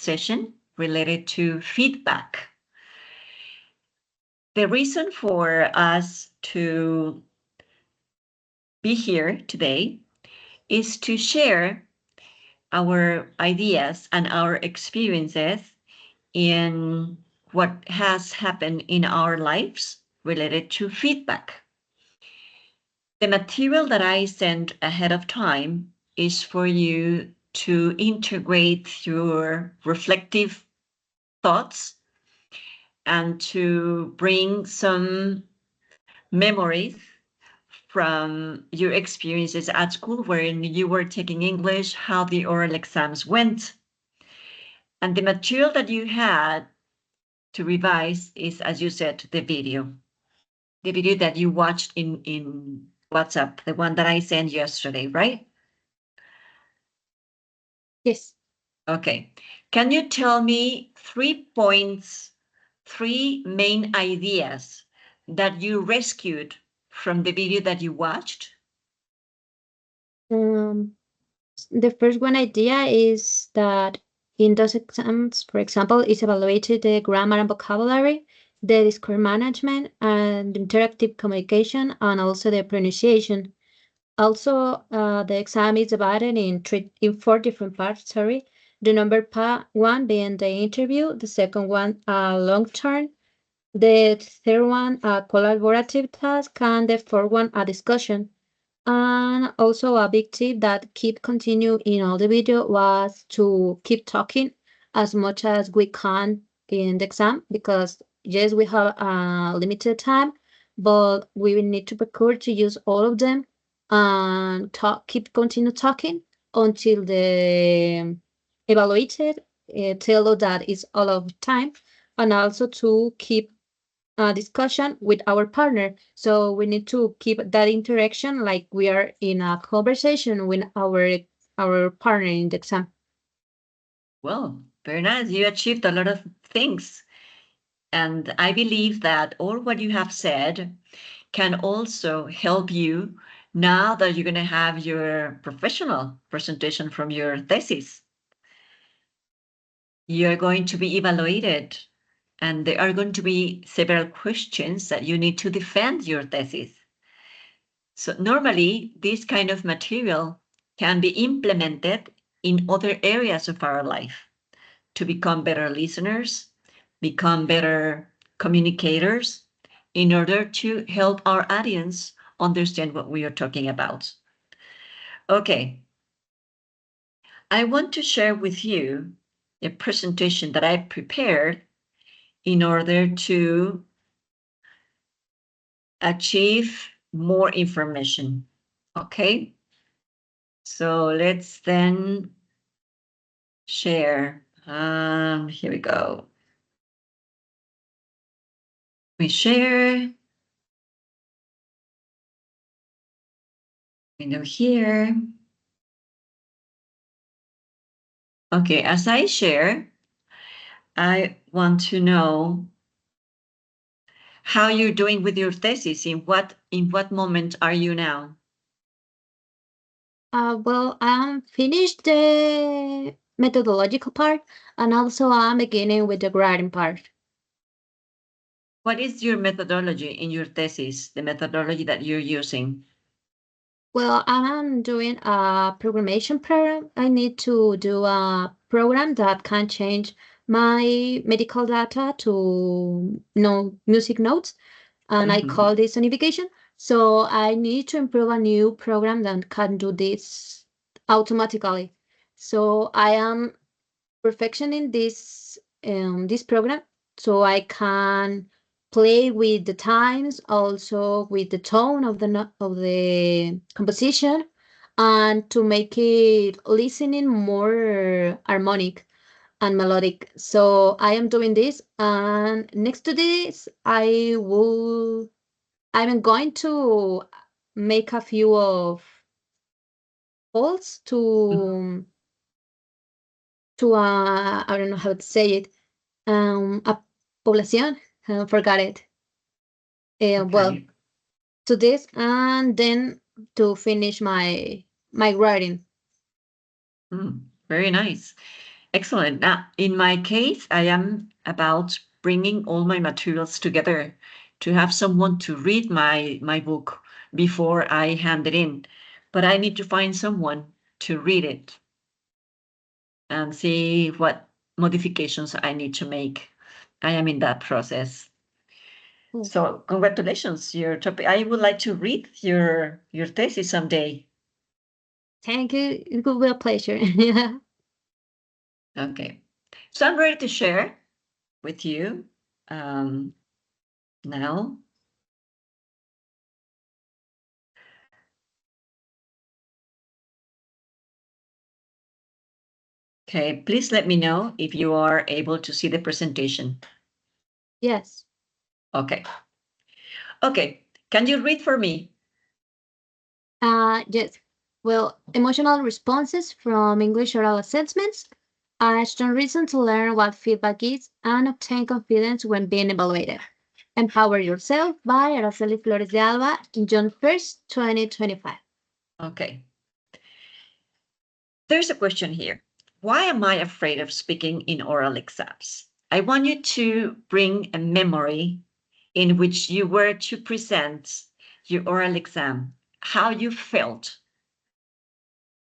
session related to feedback. The reason for us to be here today is to share our ideas and our experiences in what has happened in our lives related to feedback. The material that I sent ahead of time is for you to integrate your reflective thoughts and to bring some memories from your experiences at school when you were taking English, how the oral exams went. And the material that you had to revise is, as you said, the video that you watched in WhatsApp, the one that I sent yesterday, right? Yes. Okay. Can you tell me 3 points, 3 main ideas that you rescued from the video that you watched? The first one idea is that in those exams, for example, is evaluated the grammar and vocabulary, the discourse management, and interactive communication, and also the pronunciation. Also, the exam is divided in 4 different parts. Sorry, the number one being the interview, the second one long term, the third one a collaborative task, and the fourth one a discussion. And also a big tip that keep continue in all the video was to keep talking as much as we can in the exam, because yes, we have a limited time, but we will need to procure to use all of them and continue talking until the evaluated tell us that it's all of time, and also to keep a discussion with our partner. So we need to keep that interaction like we are in a conversation with our partner in the exam. Well, very nice. You achieved a lot of things. And I believe that all what you have said can also help you now that you're going to have your professional presentation from your thesis. You're going to be evaluated, and there are going to be several questions that you need to defend your thesis. So normally, this kind of material can be implemented in other areas of our life to become better listeners, become better communicators, in order to help our audience understand what we are talking about. Okay. I want to share with you a presentation that I prepared in order to achieve more information. Okay. So let's then share. Here we go. We share. Window here. Okay, as I share, I want to know how you're doing with your thesis. In what moment are you now? Well, I'm finished the methodological part, and also I'm beginning with the writing part. What is your methodology in your thesis, the methodology that you're using? Well, I'm doing a programmation program. I need to do a program that can change my medical data to music notes, and I call this sonification. So I need to improve a new program that can do this automatically. So I am perfectioning this program so I can play with the times, also with the tone of the composition, and to make it listening more harmonic and melodic. So I am doing this, and next to this, I'm going to make a few of polls to I don't know how to say it, a población, forgot it. Well, to this, and then to finish my writing. Very nice. Excellent. Now, in my case, I am about bringing all my materials together to have someone to read my book before I hand it in. But I need to find someone to read it and see what modifications I need to make. I am in that process. Oh, So congratulations, your topic. I would like to read your thesis someday. thank you. It will be a pleasure. Yeah. Okay. So I'm ready to share with you now. Okay, please let me know if you are able to see the presentation. Yes. Okay. Okay, can you read for me? Yes. Well, emotional responses from English oral assessments are a strong reason to learn what feedback is and obtain confidence when being evaluated. Empower Yourself by Araceli Flores de Alba, June 1st, 2025. Okay. There's a question here. Why am I afraid of speaking in oral exams? I want you to bring a memory in which you were to present your oral exam, how you felt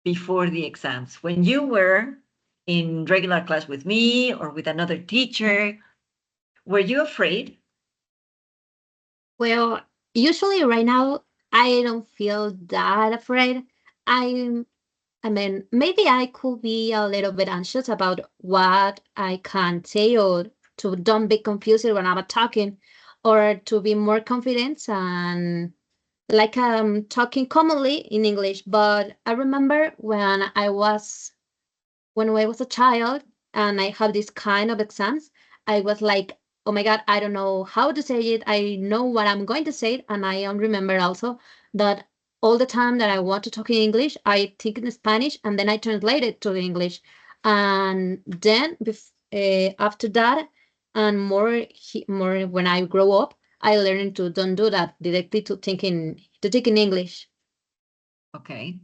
before the exams. When you were in regular class with me or with another teacher, were you afraid? Well, usually right now, I don't feel that afraid. I I mean, maybe I could be a little bit anxious about what I can say or to don't be confused when I'm talking or to be more confident and like talking commonly in English. But I remember when I was a child and I have this kind of exams, I was like, oh my God, I don't know how to say it. I know what I'm going to say. And I remember also that all the time that I want to talk in English, I think in Spanish and then I translate it to English. And then after that, and more when I grow up, I learned to don't do that directly to think in English. Okay.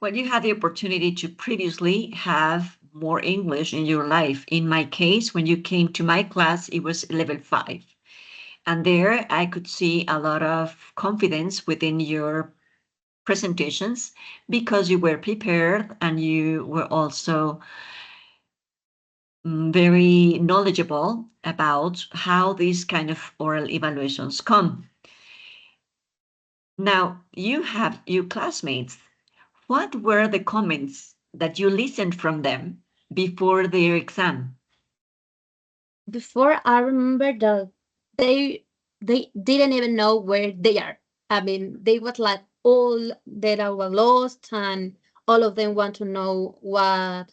Well, you had the opportunity to previously have more English in your life. In my case, when you came to my class, it was level 5. And there I could see a lot of confidence within your presentations because you were prepared and you were also very knowledgeable about how these kind of oral evaluations come. Now, you have your classmates. What were the comments that you listened from them before their exam? Before I remember that they didn't even know where they are. I mean, they was like all data were lost, and all of them want to know what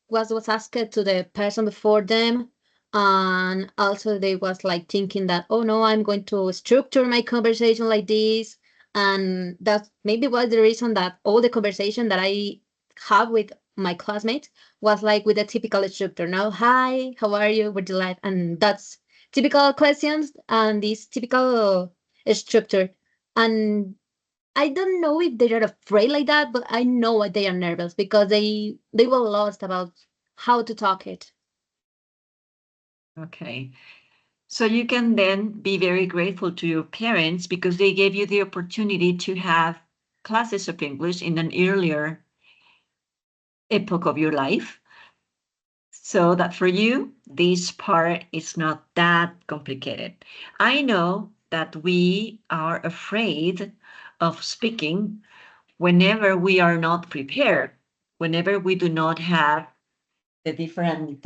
was asked to the person before them, and also they was like thinking that, oh no, I'm going to structure my conversation like this, and that maybe was the reason that all the conversation that I have with my classmates was like with a typical structure. Now, hi, how are you, where do you live? And that's typical questions and this typical structure. And I don't know if they are afraid like that, but I know what they are nervous because they were lost about how to talk it. Okay. So you can then be very grateful to your parents because they gave you the opportunity to have classes of English in an earlier epoch of your life. So that for you, this part is not that complicated. I know that we are afraid of speaking whenever we are not prepared, whenever we do not have the different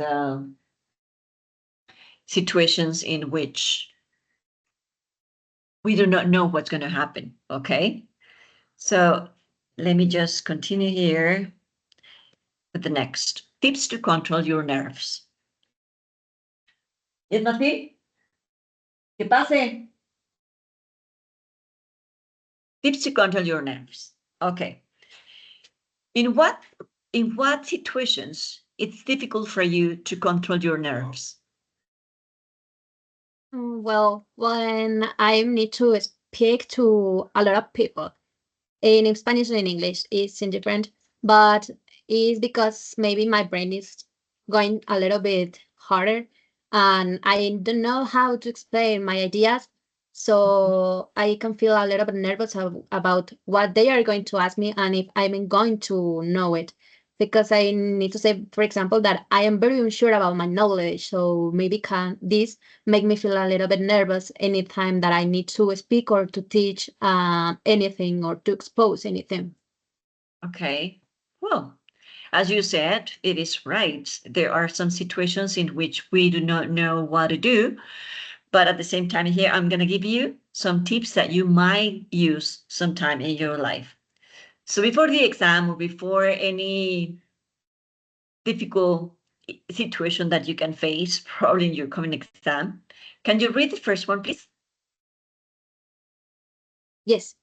situations in which we do not know what's going to happen. Okay. So let me just continue here with the next tips to control your nerves. Yes, Mati? ¿Qué pase? Tips to control your nerves. Okay. In what situations it's difficult for you to control your nerves? Well, when I need to speak to a lot of people in Spanish and in English, it's indifferent, but it's because maybe my brain is going a little bit harder, and I don't know how to explain my ideas. So I can feel a little bit nervous about what they are going to ask me and if I'm going to know it. Because I need to say, for example, that I am very unsure about my knowledge. So maybe can this make me feel a little bit nervous anytime that I need to speak or to teach anything or to expose anything. Okay. Well, as you said, it is right. There are some situations in which we do not know what to do. But at the same time, here I'm going to give you some tips that you might use sometime in your life. So before the exam or before any difficult situation that you can face, probably in your coming exam, can you read the first one, please? Yes.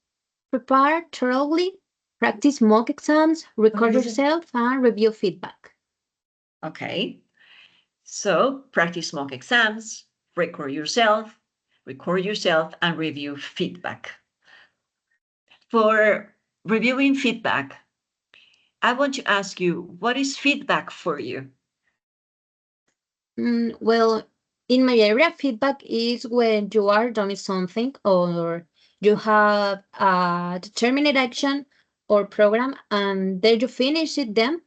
Prepare thoroughly, practice mock exams, record Okay. yourself, and review feedback. Okay. So practice mock exams, record yourself, and review feedback. For reviewing feedback, I want to ask you, what is feedback for you? Well, in my area, feedback is when you are doing something or you have a determined action or program and then you finish it, then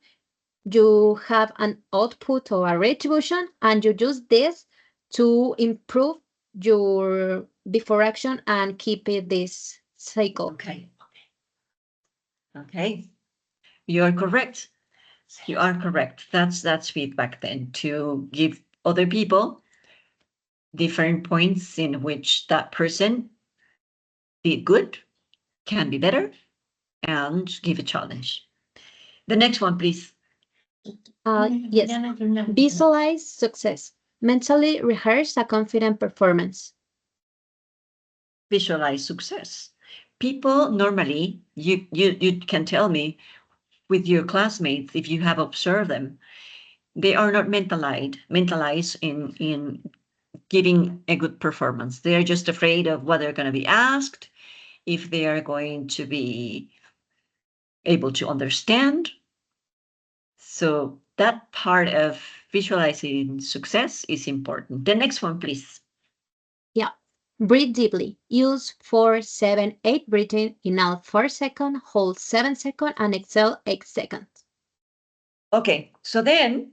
you have an output or a retribution and you use this to improve your before action and keep it this cycle. Okay. Okay. You are correct. You are correct. That's feedback then, to give other people different points in which that person did good, can be better, and give a challenge. The next one, please. Yes, visualize success. Mentally rehearse a confident performance. Visualize success. People normally, you can tell me with your classmates, if you have observed them, they are not mentalized in giving a good performance. They're just afraid of what they're going to be asked, if they are going to be able to understand. So that part of visualizing success is important. The next one, please. Yeah. Breathe deeply. Use 4, 7, 8 breathing. Inhale 4 seconds, hold 7 seconds, and exhale 8 seconds. Okay, so then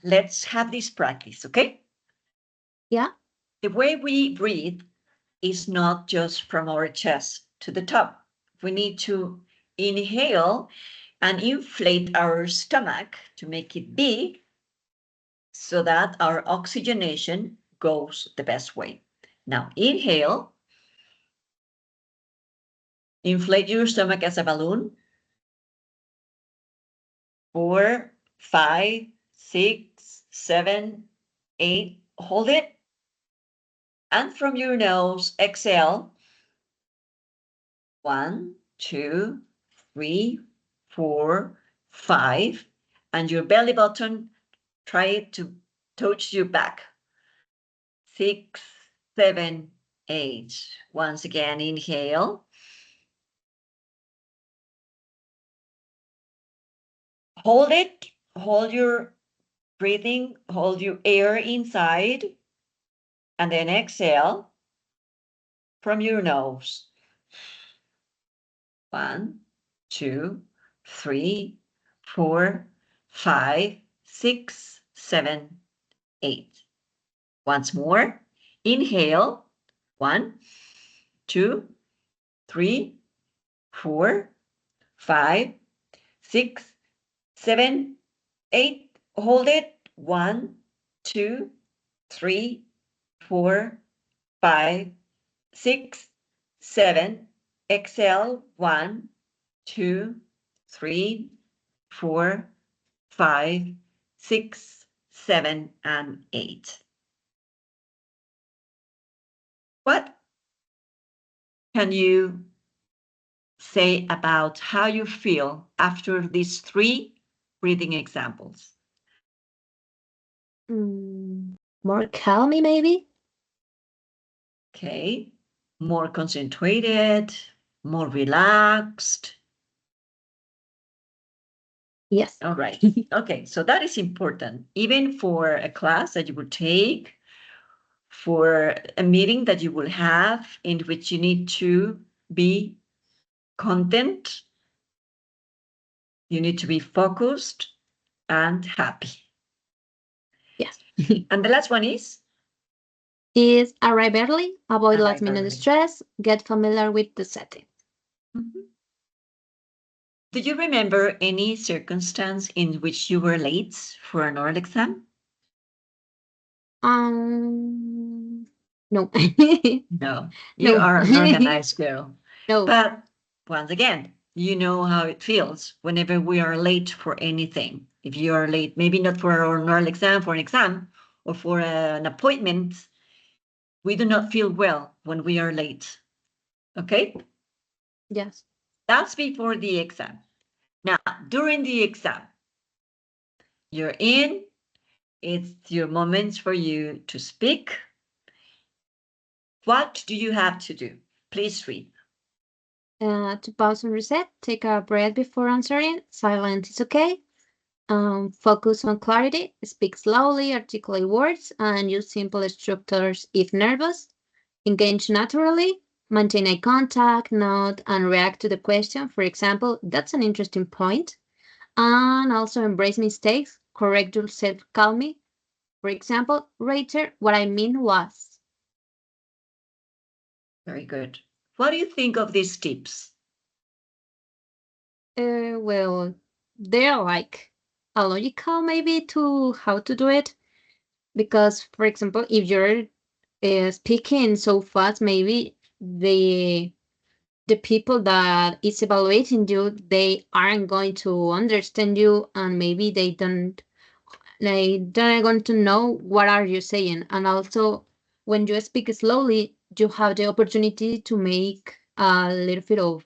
let's have this practice, okay? Yeah. The way we breathe is not just from our chest to the top. We need to inhale and inflate our stomach to make it big so that our oxygenation goes the best way. Now, inhale, inflate your stomach as a balloon. 4, 5, 6, 7, 8, hold it. And from your nose, exhale. 1, 2, 3, 4, 5. And your belly button, try it to touch your back. 6, 7, 8. Once again, inhale. Hold it. Hold your breathing. Hold your air inside. And then exhale from your nose. 1, 2, 3, 4, 5, 6, 7, 8. Once more. Inhale. 1, 2, 3, 4, 5, 6, 7, 8. Hold it. 1, 2, 3, 4, 5, 6, 7. Exhale. 1, 2, 3, 4, 5, 6, 7, and 8. What can you say about how you feel after these 3 breathing examples? More calmy, maybe? Okay, more concentrated, more relaxed. Yes. All right. Okay, so that is important. Even for a class that you will take, for a meeting that you will have in which you need to be content, you need to be focused and happy. Yes. And the last one Is arrive early, avoid last arrive minute early. stress, get familiar with the setting. Mhm. Do you remember any circumstance in which you were late for an oral exam? Um, no. No, you No. are an organized girl. No. But once again, you know how it feels whenever we are late for anything. If you are late, maybe not for an oral exam, for an exam, or for an appointment, we do not feel well when we are late. Okay? Yes. That's before the exam. Now, during the exam, you're in, it's your moment for you to speak. What do you have to do? Please read. To pause and reset, take a breath before answering. Silence is okay. Focus on clarity. Speak slowly, articulate words, and use simple structures if nervous. Engage naturally. Maintain eye contact, nod, and react to the question. For example, that's an interesting point. And also embrace mistakes. Correct yourself calmly. For example, Rachel, what I mean was. Very good. What do you think of these tips? Well, they're like a logical maybe to how to do it. Because, for example, if you're speaking so fast, maybe the people that is evaluating you, they aren't going to understand you, and maybe they don't going to know what are you saying. And also, when you speak slowly, you have the opportunity to make a little bit of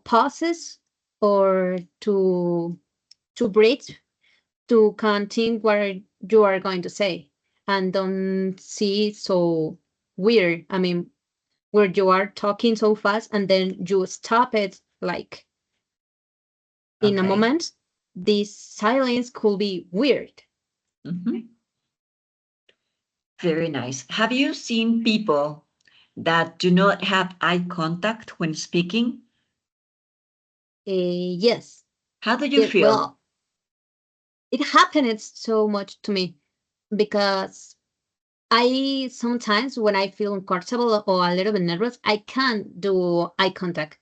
pauses, or to breathe, to can think what you are going to say, and don't see so weird. I mean, where you are talking so fast and then you stop it like in a Okay. moment, this silence could be weird. Mhm. Very nice. Have you seen people that do not have eye contact when speaking? Yes. How do you It, feel? well, it happened so much to me because I sometimes, when I feel uncomfortable or a little bit nervous, I can't do eye contact.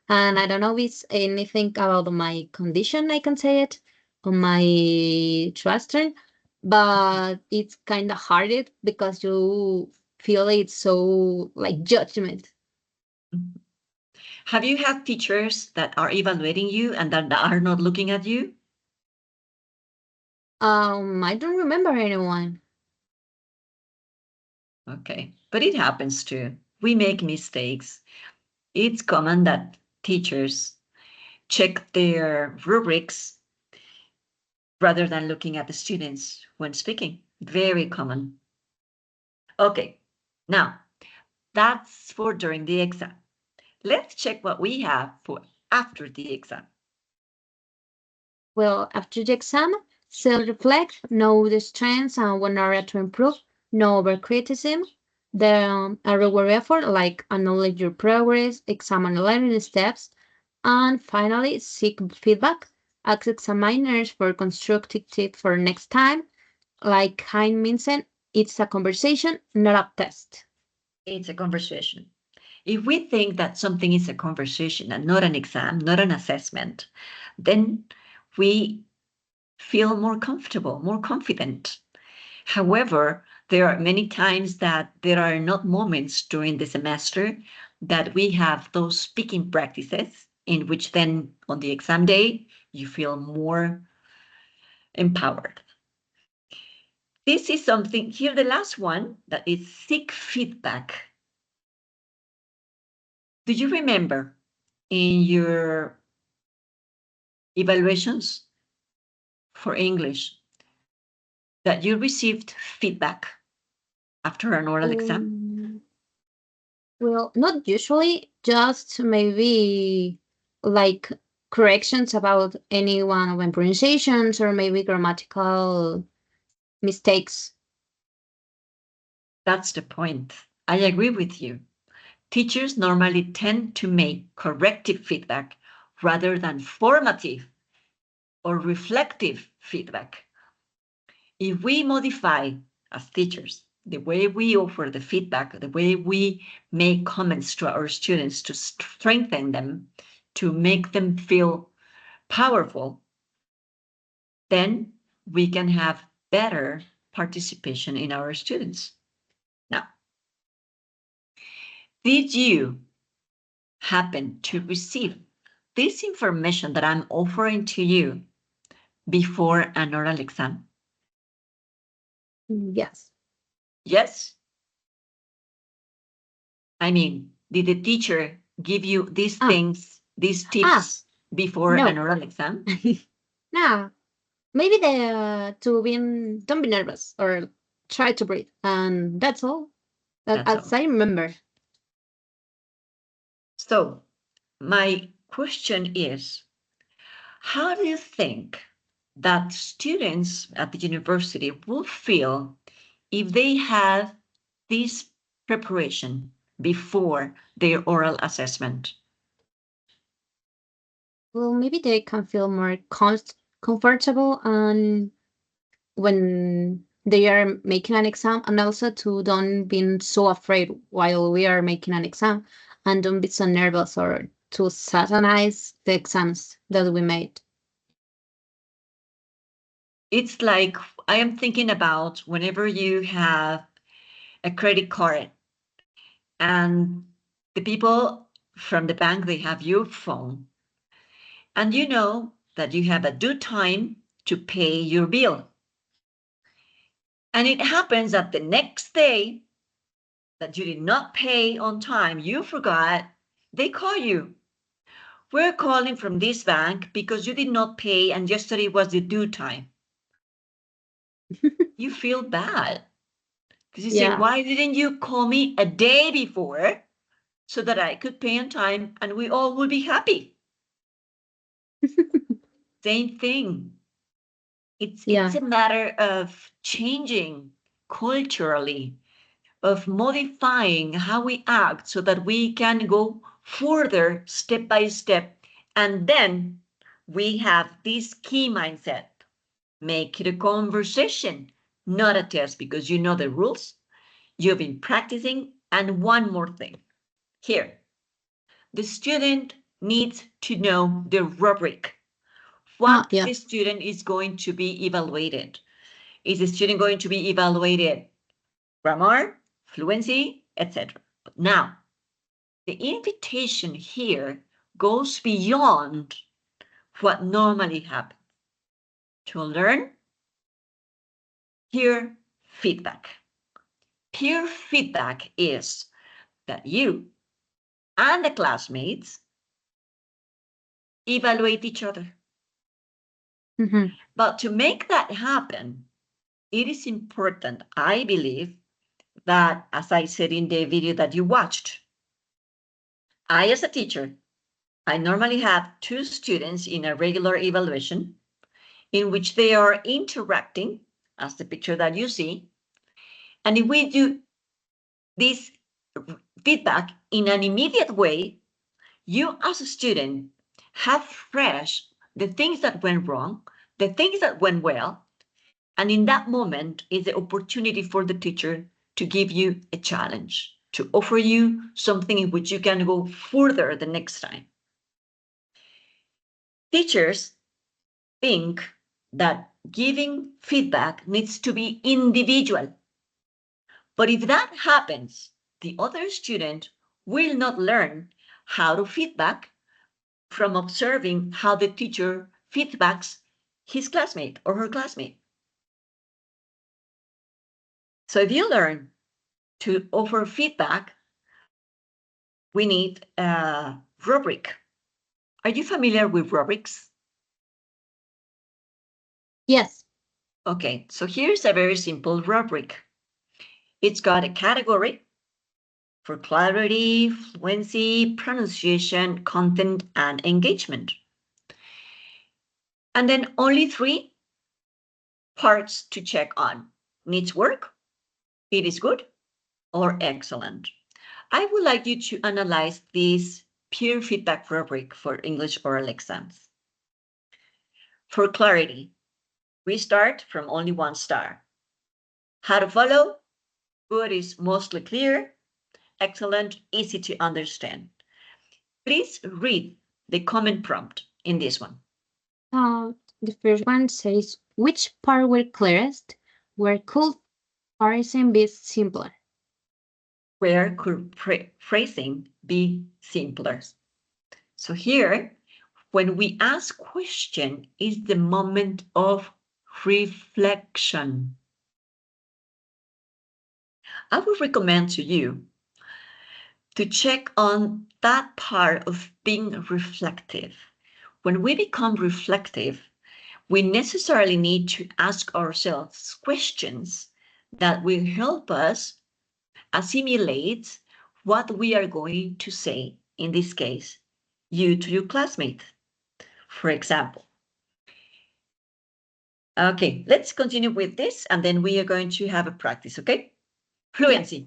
And I don't know if it's anything about my condition, I can say it, on my trust turn, but it's kind of hard because you feel it so like judgment. Mhm. Have you had teachers that are evaluating you and that are not looking at you? I don't remember anyone. Okay, but it happens too. We make mistakes. It's common that teachers check their rubrics rather than looking at the students when speaking. Very common. Okay, now that's for during the exam. Let's check what we have for after the exam. Well, after the exam, self-reflect, know the strengths and one area to improve, no over-criticism, then a reward effort like acknowledge your progress, examine learning steps, and finally seek feedback. Ask examiners for constructive tips for next time. Like Hein mentioned, it's a conversation, not a test. It's a conversation. If we think that something is a conversation and not an exam, not an assessment, then we feel more comfortable, more confident. However, there are many times that there are not moments during the semester that we have those speaking practices in which then on the exam day you feel more empowered. This is something here, the last one that is seek feedback. Do you remember in your evaluations for English that you received feedback after an oral exam? Um, well, not usually, just maybe like corrections about any one of my pronunciations or maybe grammatical mistakes. That's the point. I agree with you. Teachers normally tend to make corrective feedback rather than formative or reflective feedback. If we modify as teachers the way we offer the feedback, the way we make comments to our students to strengthen them, to make them feel powerful, then we can have better participation in our students. Now, did you happen to receive this information that I'm offering to you before an oral exam? Yes. Yes? I mean, did the teacher give you these Ah, things, these tips before an no. oral exam? No. Maybe the don't be nervous or try to breathe, and that's all. That's As all. I remember. So, my question is, how do you think that students at the university will feel if they have this preparation before their oral assessment? Well, maybe they can feel more comfortable and when they are making an exam, and also to don't be so afraid while we are making an exam, and don't be so nervous or to satanize the exams that we made. It's like I am thinking about whenever you have a credit card and the people from the bank, they have your phone, and you know that you have a due time to pay your bill. And it happens that the next day that you did not pay on time, you forgot, they call you. We're calling from this bank because you did not pay and yesterday was the due time. You feel bad because you say, Yeah. why didn't you call me a day before so that I could pay on time and we all would be happy? Same thing. It's Yeah. a matter of changing culturally, of modifying how we act so that we can go further step by step. And then we have this key mindset. Make it a conversation, not a test, because you know the rules. You've been practicing. And one more thing here, the student needs to know the rubric. What Yeah. the student is going to be evaluated. Is the student going to be evaluated grammar, fluency, etc.? But now, the invitation here goes beyond what normally happens. To learn peer feedback. Peer feedback is that you and the classmates evaluate each other. Mm-hmm. But to make that happen, it is important, I believe, that, as I said in the video that you watched, I, as a teacher, I normally have 2 students in a regular evaluation in which they are interacting, as the picture that you see. And if we do this feedback in an immediate way, you as a student have fresh the things that went wrong, the things that went well, and in that moment is the opportunity for the teacher to give you a challenge, to offer you something in which you can go further the next time. Teachers think that giving feedback needs to be individual. But if that happens, the other student will not learn how to feedback from observing how the teacher feedbacks his classmate or her classmate. So if you learn to offer feedback, we need a rubric. Are you familiar with rubrics? Yes. Okay, so here's a very simple rubric. It's got a category for clarity, fluency, pronunciation, content, and engagement. And then only 3 parts to check on. Needs work, it is good, or excellent. I would like you to analyze this peer feedback rubric for English oral exams. For clarity, we start from only 1 star. How to follow? Good is mostly clear, excellent, easy to understand. Please read the comment prompt in this one. The first one says, which part were clearest? Where could phrasing be simpler? Where could phrasing be simpler? So here, when we ask question, is the moment of reflection. I would recommend to you to check on that part of being reflective. When we become reflective, we necessarily need to ask ourselves questions that will help us assimilate what we are going to say, in this case, you to your classmate, for example. Okay, let's continue with this, and then we are going to have a practice, okay? Fluency. Yeah.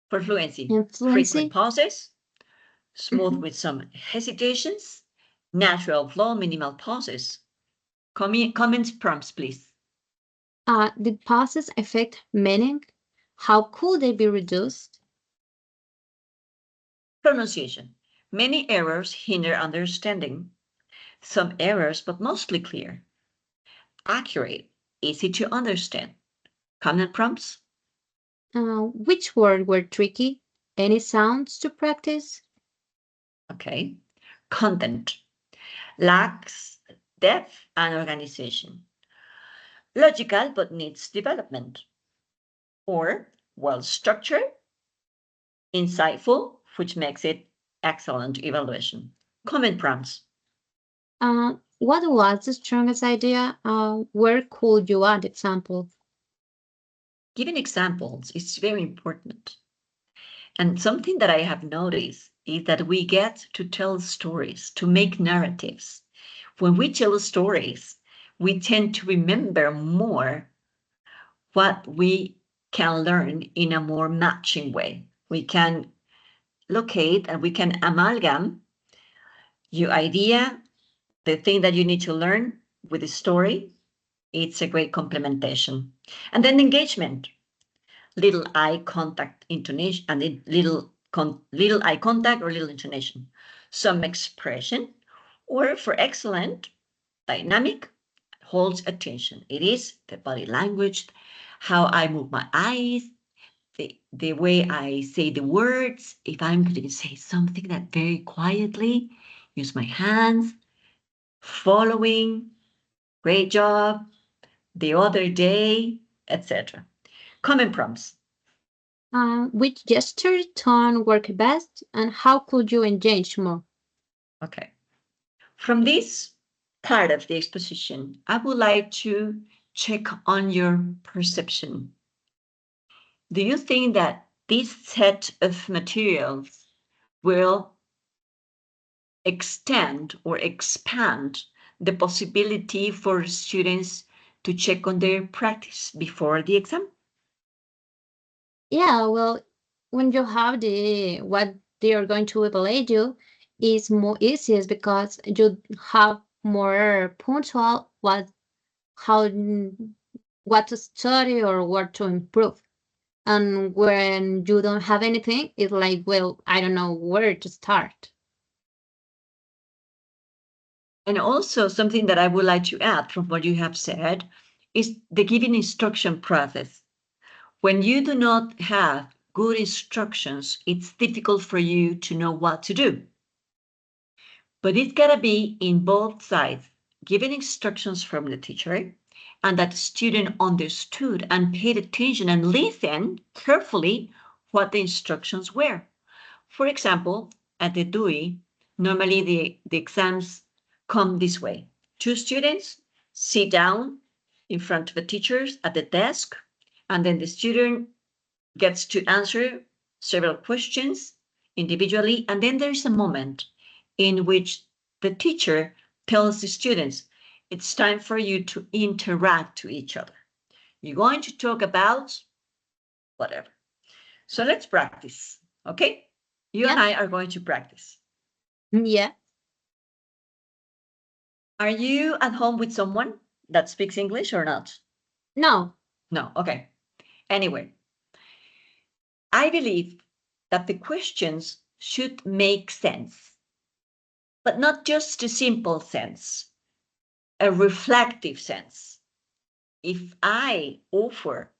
For fluency, Fluency. frequent pauses, smooth Mhm. with some hesitations, natural flow, minimal pauses. Comments, prompts, please. Did pauses affect meaning? How could they be reduced? Pronunciation. Many errors hinder understanding. Some errors, but mostly clear. Accurate, easy to understand. Comment prompts. Which words were tricky? Any sounds to practice? Okay. Content. Lacks depth and organization. Logical, but needs development. Or well structured, insightful, which makes it excellent evaluation. Comment prompts. What was the strongest idea? Where could you add example? Giving examples is very important. And something that I have noticed is that we get to tell stories, to make narratives. When we tell stories, we tend to remember more what we can learn in a more matching way. We can locate and we can amalgam your idea, the thing that you need to learn with the story. It's a great complementation. And then engagement, little eye contact intonation, and little eye contact or little intonation, some expression, or for excellent, dynamic, holds attention. It is the body language, how I move my eyes, the way I say the words. If I'm going to say something that very quietly, use my hands, following, great job, the other day, etc. Comment prompts. Which gesture tone work best, and how could you engage more? Okay. From this part of the exposition, I would like to check on your perception. Do you think that this set of materials will extend or expand the possibility for students to check on their practice before the exam? Yeah, well, when you have what they are going to evaluate you, is more easiest because you have more punctual how what to study or what to improve. And when you don't have anything, it's like, well, I don't know where to start. And also something that I would like to add from what you have said is the giving instruction process. When you do not have good instructions, it's difficult for you to know what to do. But it's got to be in both sides, giving instructions from the teacher and that the student understood and paid attention and listened carefully what the instructions were. For example, at the DUI, normally the exams come this way. 2 students sit down in front of the teachers at the desk, and then the student gets to answer several questions individually. And then there's a moment in which the teacher tells the students, it's time for you to interact to each other. You're going to talk about whatever. So let's practice, okay? You and Yeah. I are going to practice. Yeah. Are you at home with someone that speaks English or not? No. No, okay. Anyway, I believe that the questions should make sense, but not just a simple sense, a reflective sense. If I offer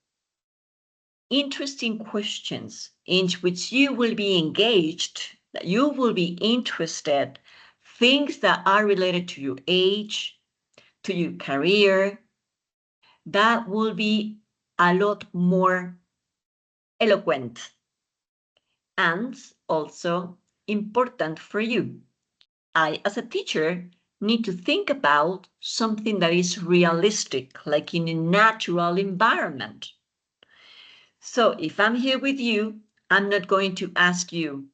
interesting questions in which you will be engaged, that you will be interested, things that are related to your age, to your career, that will be a lot more eloquent and also important for you. I, as a teacher, need to think about something that is realistic, like in a natural environment. So if I'm here with you, I'm not going to ask you,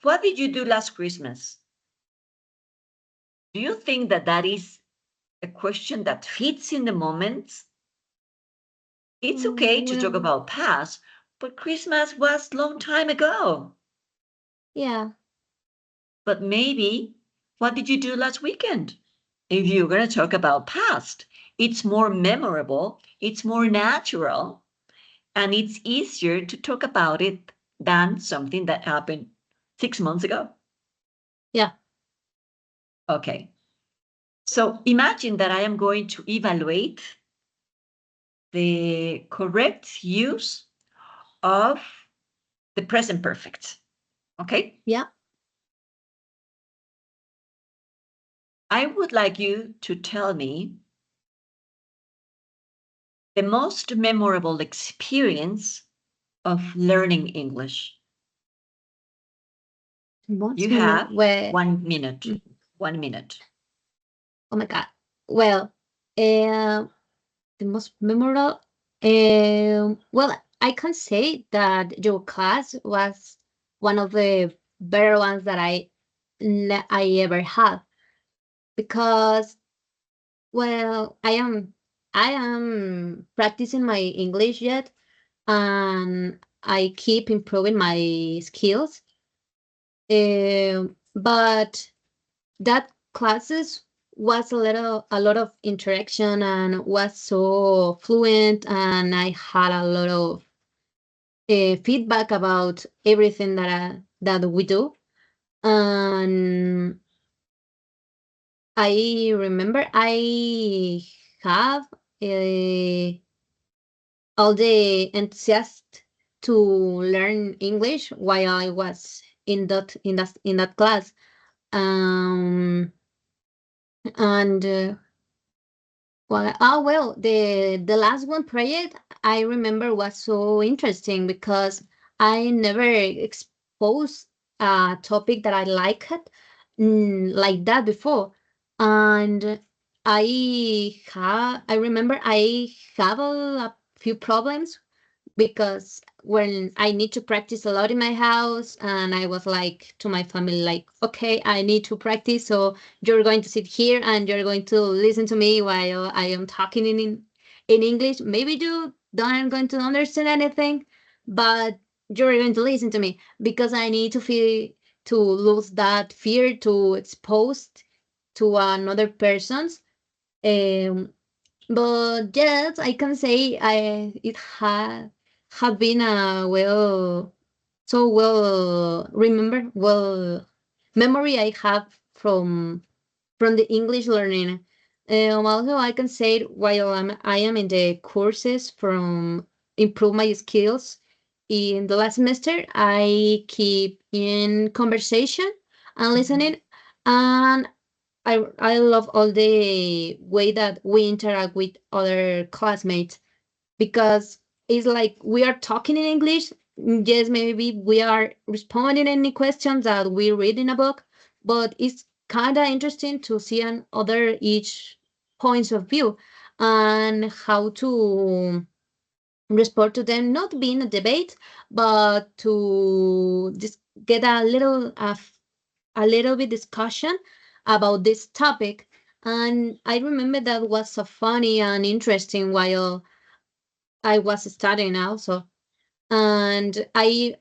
what did you do last Christmas? Do you think that that is a question that fits in the moment? It's okay to talk Well, about past, but Christmas was a long time ago. yeah. But maybe, what did you do last weekend? If you're going to talk about past, it's more memorable, it's more natural, and it's easier to talk about it than something that happened 6 months ago. Yeah. Okay. So imagine that I am going to evaluate the correct use of the present perfect. Okay? Yeah. I would like you to tell me the most memorable experience of learning English. What's You memorable? have Well, 1 minute. 1 minute. oh my God. Well, uh, the most memorable. Well, I can say that your class was one of the better ones that I ever had because well, I am practicing my English yet, and I keep improving my skills. But that classes was a lot of interaction and was so fluent, and I had a lot of feedback about everything that we do. And I remember I have all the enthusiast to learn English while I was in that class. Um, and well, the last one project I remember was so interesting because I never exposed a topic that I liked like that before, and I remember I have a few problems because when I need to practice a lot in my house, and I was like to my family, like, okay, I need to practice, so you're going to sit here and you're going to listen to me while I am talking in English. Maybe you don't going to understand anything, but you're going to listen to me because I need to lose that fear to expose to another person's. Um, but yes, I can say it have been a so well remember well memory I have from the English learning. Also, I can say while I am in the courses from improve my skills in the last semester, I keep in conversation and listening, and I love all the way that we interact with other classmates because it's like we are talking in English. Yes, maybe we are responding any questions that we read in a book, but it's kind of interesting to see an other each points of view and how to respond to them, not being a debate, but to just get a little bit discussion about this topic. And I remember that was so funny and interesting while I was studying also. And I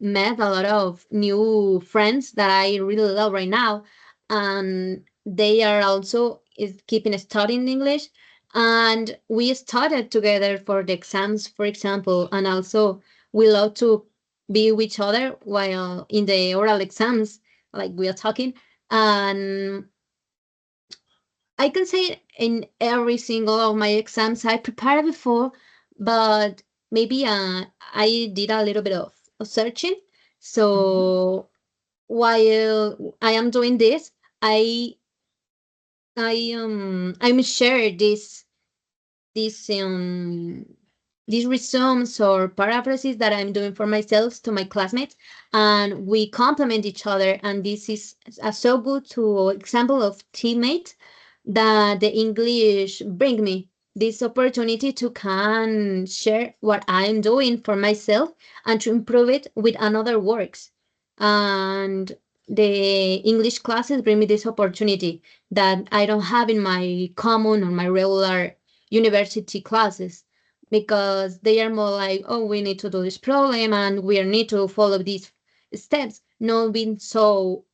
met a lot of new friends that I really love right now, and they are also is keeping studying English, and we studied together for the exams, for example, and also we love to be with each other while in the oral exams, like we are talking. And I can say in every single of my exams I prepared before, but maybe I did a little bit of searching. Mhm. So while I am doing this, I I'm share this these resumes or paraphrases that I'm doing for myself to my classmates, and we complement each other. And this is a so good to example of teammate that the English bring me this opportunity to can share what I'm doing for myself and to improve it with another works. And the English classes bring me this opportunity that I don't have in my common or my regular university classes, because they are more like, oh, we need to do this problem and we need to follow these steps. Not being so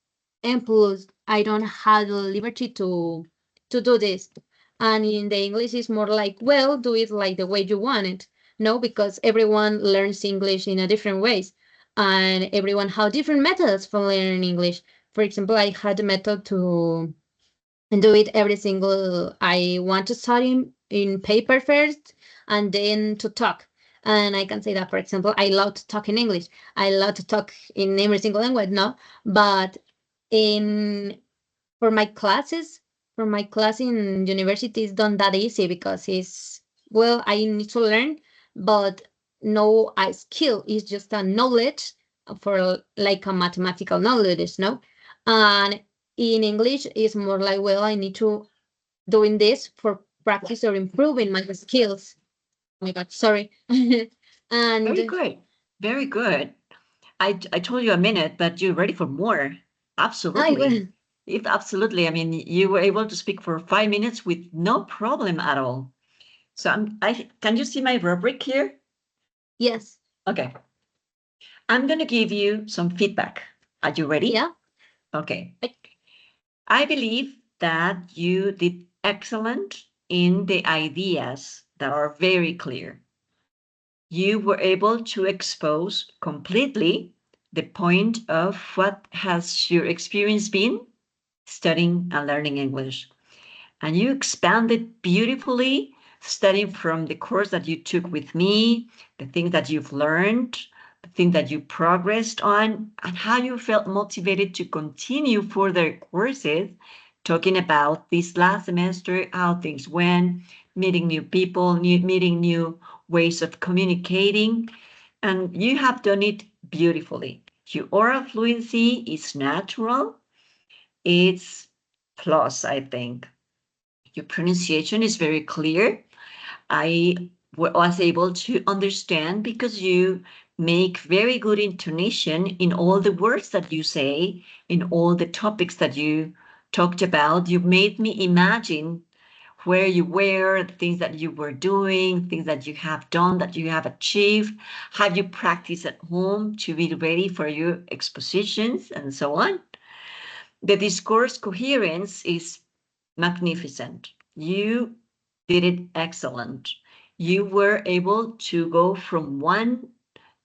impulse, I don't have the liberty to do this. And in the English, it's more like, well, do it like the way you want it. No, because everyone learns English in a different ways, and everyone have different methods for learning English. For example, I had a method to and do it every single I want to study in paper first and then to talk. And I can say that, for example, I love to talk in English. I love to talk in every single language, no? But in for my classes, for my class in university is not that easy because it's, well, I need to learn, but no a skill. It's just a knowledge for like a mathematical knowledge, no? And in English it's more like, well, I need to doing this for practice or improving my skills. Oh my God, sorry. Very And good. Very good. I told you a minute, but you're ready for more. I Absolutely. will. If absolutely, I mean, you were able to speak for 5 minutes with no problem at all. So I can you see my rubric here? Yes. Okay. I'm going to give you some feedback. Are you ready? Yeah. Okay. I, I believe that you did excellent in the ideas that are very clear. You were able to expose completely the point of what has your experience been studying and learning English. And you expanded beautifully, studying from the course that you took with me, the things that you've learned, the things that you progressed on, and how you felt motivated to continue further courses, talking about this last semester, how things went, meeting new people, meeting new ways of communicating. And you have done it beautifully. Your oral fluency is natural. It's plus, I think. Your pronunciation is very clear. I was able to understand because you make very good intonation in all the words that you say, in all the topics that you talked about. You made me imagine where you were, the things that you were doing, things that you have done, that you have achieved. Have you practiced at home to be ready for your expositions and so on? The discourse coherence is magnificent. You did it excellent. You were able to go from one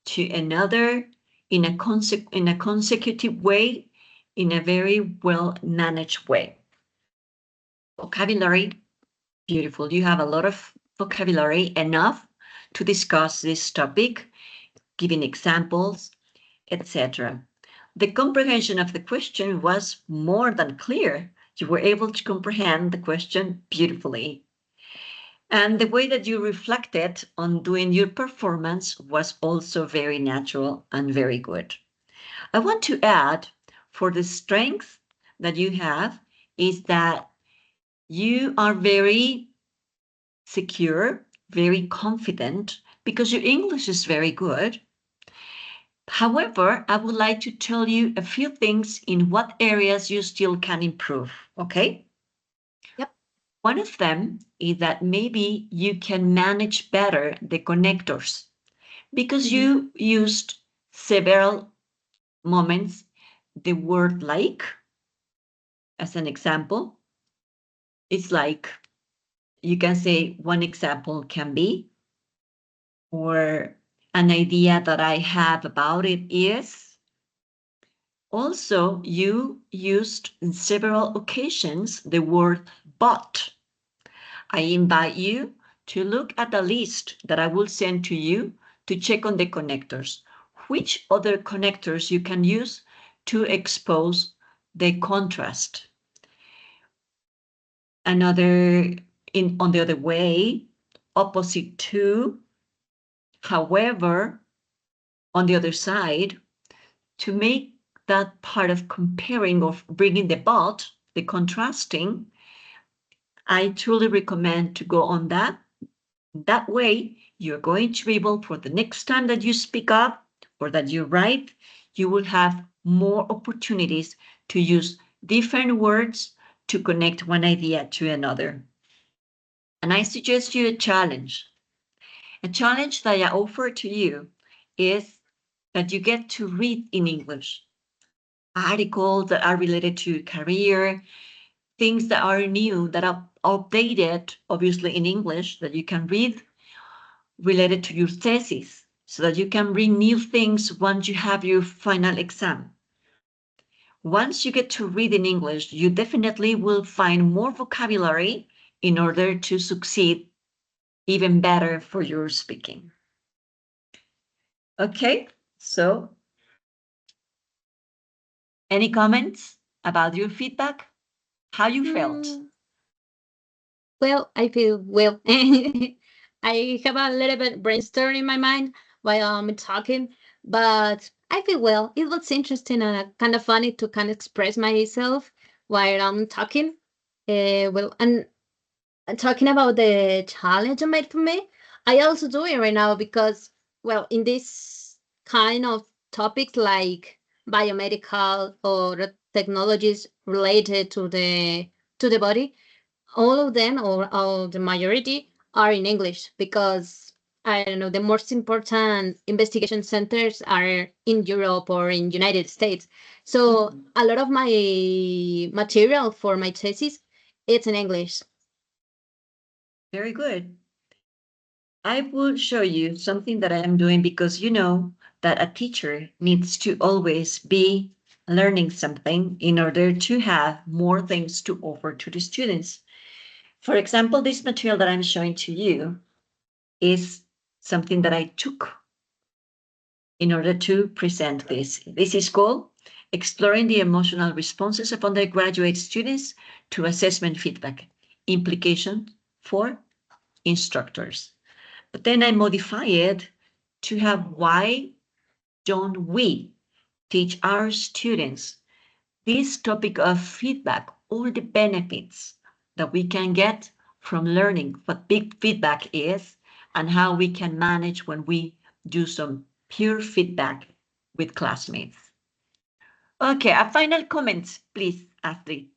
to another in in a consecutive way, in a very well managed way. Vocabulary, beautiful. You have a lot of vocabulary, enough to discuss this topic, giving examples, etc. The comprehension of the question was more than clear. You were able to comprehend the question beautifully. And the way that you reflected on doing your performance was also very natural and very good. I want to add, for the strength that you have, is that you are very secure, very confident, because your English is very good. However, I would like to tell you a few things in what areas you still can improve, okay? Yep. One of them is that maybe you can manage better the connectors because Mm-hmm. you used several moments the word like as an example. It's like you can say one example can be, or an idea that I have about it is. Also, you used in several occasions the word but. I invite you to look at the list that I will send to you to check on the connectors. Which other connectors you can use to expose the contrast? Another, on the other way, opposite to, however, on the other side, to make that part of comparing, of bringing the but, the contrasting, I truly recommend to go on that. That way, you're going to be able, for the next time that you speak up or that you write, you will have more opportunities to use different words to connect one idea to another. And I suggest you a challenge. A challenge that I offer to you is that you get to read in English articles that are related to career, things that are new, that are updated, obviously in English, that you can read related to your thesis so that you can bring new things once you have your final exam. Once you get to read in English, you definitely will find more vocabulary in order to succeed even better for your speaking. Okay, so any comments about your feedback? How you felt? Mm, well, I feel well. I have a little bit brainstorm in my mind while I'm talking, but I feel well. It was interesting and kind of funny to kind of express myself while I'm talking. Well, and talking about the challenge you made for me, I also do it right now because, well, in this kind of topics like biomedical or technologies related to the body, all of them or the majority are in English because I don't know the most important investigation centers are in Europe or in United States. So a lot of my material for my thesis it's in English. Very good. I will show you something that I am doing because you know that a teacher needs to always be learning something in order to have more things to offer to the students. For example, this material that I'm showing to you is something that I took in order to present this. This is called Exploring the Emotional Responses of Undergraduate Students to Assessment Feedback, Implication for Instructors. But then I modify it to have why don't we teach our students this topic of feedback, all the benefits that we can get from learning what big feedback is and how we can manage when we do some pure feedback with classmates. Okay, a final comment, please, Astrid.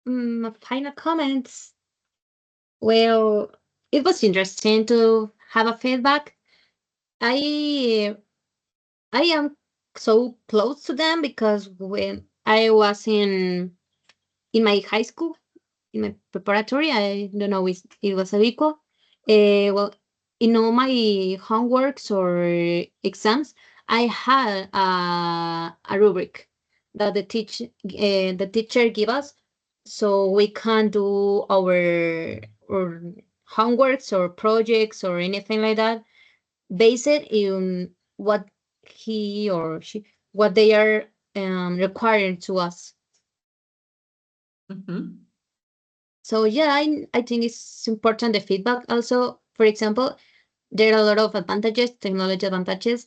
Final comments. Well, it was interesting to have a feedback. I I am so close to them because when I was in my high school, in my preparatory, I don't know if it was a equal. Well, in all my homeworks or exams, I had a rubric that the teacher give us, so we can do our homeworks or projects or anything like that based in what he or she what they are requiring to us. Mhm. So yeah, I think it's important the feedback. Also, for example, there are a lot of advantages, technology advantages,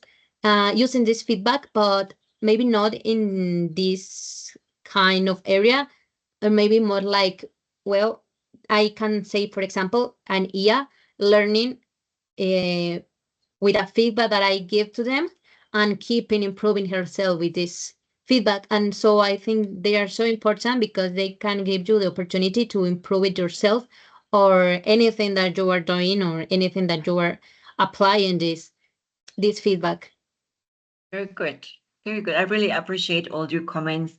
using this feedback, but maybe not in this kind of area, or maybe more like, well, I can say, for example, an IA learning uh, with a feedback that I give to them and keeping improving herself with this feedback. And so I think they are so important because they can give you the opportunity to improve it yourself or anything that you are doing or anything that you are applying this feedback. Very good. Very good. I really appreciate all your comments.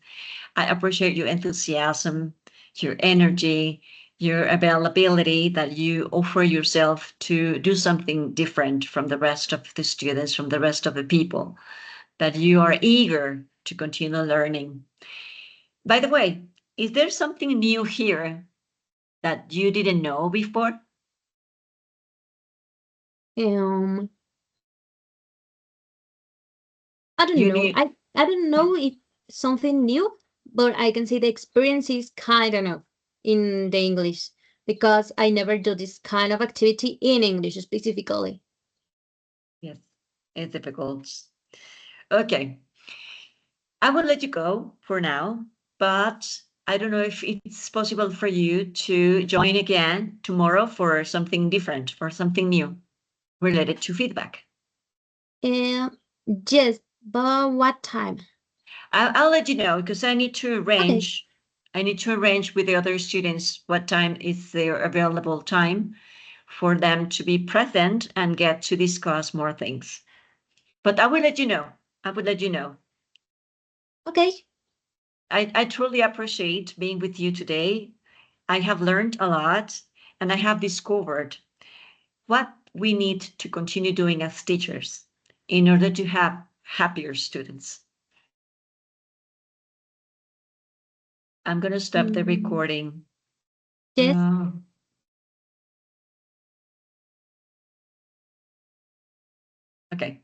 I appreciate your enthusiasm, your energy, your availability that you offer yourself to do something different from the rest of the students, from the rest of the people, that you are eager to continue learning. By the way, is there something new here that you didn't know before? Um, I don't You know. knew, I don't know if something new, but I can say the experience is kind of new in the English because I never do this kind of activity in English specifically. yes, it's difficult. Okay, I will let you go for now, but I don't know if it's possible for you to join again tomorrow for something different, for something new related to feedback. Um, yes, but what time? I'll let you know because I need to Okay, arrange. I need to arrange with the other students what time is their available time for them to be present and get to discuss more things. But I will let you know. I will let you know. okay. I truly appreciate being with you today. I have learned a lot and I have discovered what we need to continue doing as teachers in order to have happier students. I'm going to stop the Mm, recording. yes. Uh, okay.